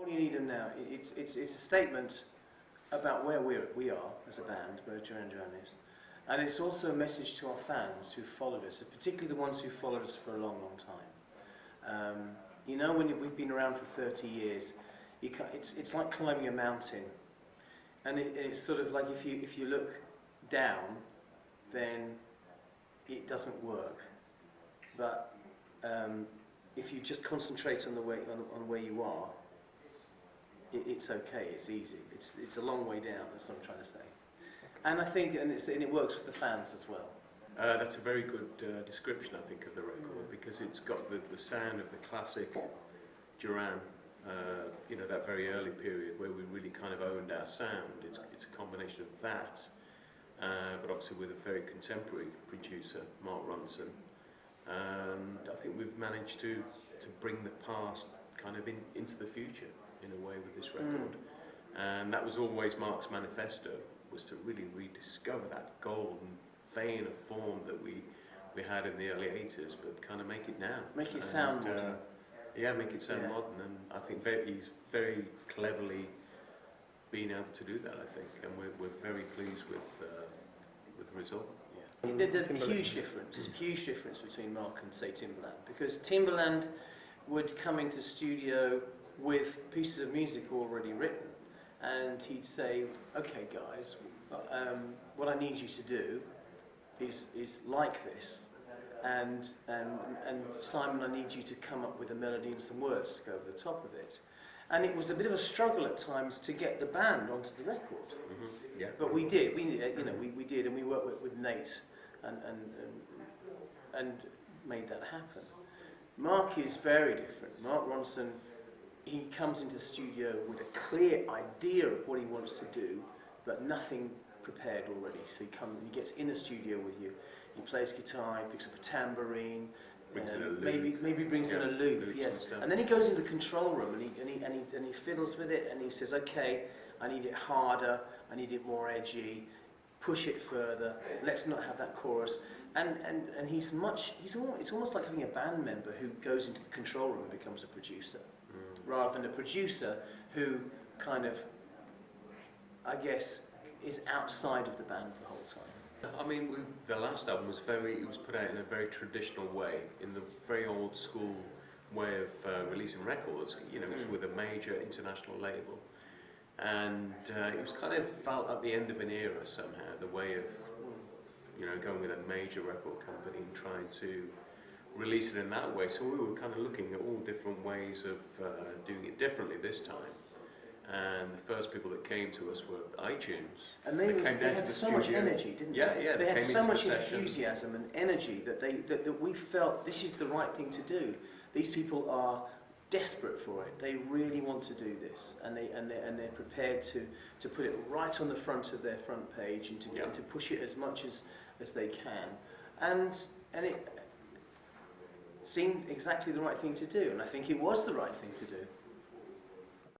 You Need Them Now. It's a statement about where we are as a band, where Duran Duran is. And it's also a message to our fans who followed us, particularly the ones who followed us for a long, long time. You know, when we've been around for 30 years, it's like climbing a mountain. And it's sort of like if you look down, then it doesn't work. But if you just concentrate on where you are, it's okay. It's easy. It's a long way down. That's what I'm trying to say. And I think, and it works for the fans as well. That's a very good description, I think, of the record, because it's got the sound of the classic Duran. You know, that very early period where we really kind of owned our sound. It's a combination of that, but obviously with a very contemporary producer, Mark Ronson. And I think we've managed to bring the past kind of into the future in a way with this record. And that was always Mark's manifesto, was to really rediscover that golden vein of form that we had in the early 80s, but kind of make it now. Make it sound modern. Yeah, make it sound modern, and I think he's very cleverly been able to do that, I think, and we're very pleased with the result. Yeah. There's a huge difference between Mark and, say, Timbaland, because Timbaland would come into the studio with pieces of music already written, and he'd say, okay guys, what I need you to do is like this, and Simon, I need you to come up with a melody and some words to go over the top of it. And it was a bit of a struggle at times to get the band onto the record. Mm-hmm. Yeah. But we did, we did, and we worked with Nate and made that happen. Mark is very different. Mark Ronson, he comes into the studio with a clear idea of what he wants to do, but nothing prepared already. So he gets in the studio with you. He plays guitar, he picks up a tambourine, brings in a loop. maybe brings in a loop, yes. And then he goes into the control room and he fiddles with it, and he says, okay, I need it harder, I need it more edgy, push it further, let's not have that chorus. And it's almost like having a band member who goes into the control room and becomes a producer, rather than a producer who kind of, I guess, is outside of the band the whole time. I mean, the last album was put out in a very traditional way, in the very old school way of releasing records. You know, it was with a major international label, and it was kind of felt at the end of an era somehow. The way of, you know, going with a major record company and trying to release it in that way. So we were kind of looking at all different ways of doing it differently this time. And the first people that came to us were iTunes. And they had so much energy, didn't they? Yeah. They had so much enthusiasm and energy that we felt this is the right thing to do. These people are desperate for it. They really want to do this, and they're prepared to put it right on the front of their front page and to push it as much as they can. And it seemed exactly the right thing to do, and I think it was the right thing to do.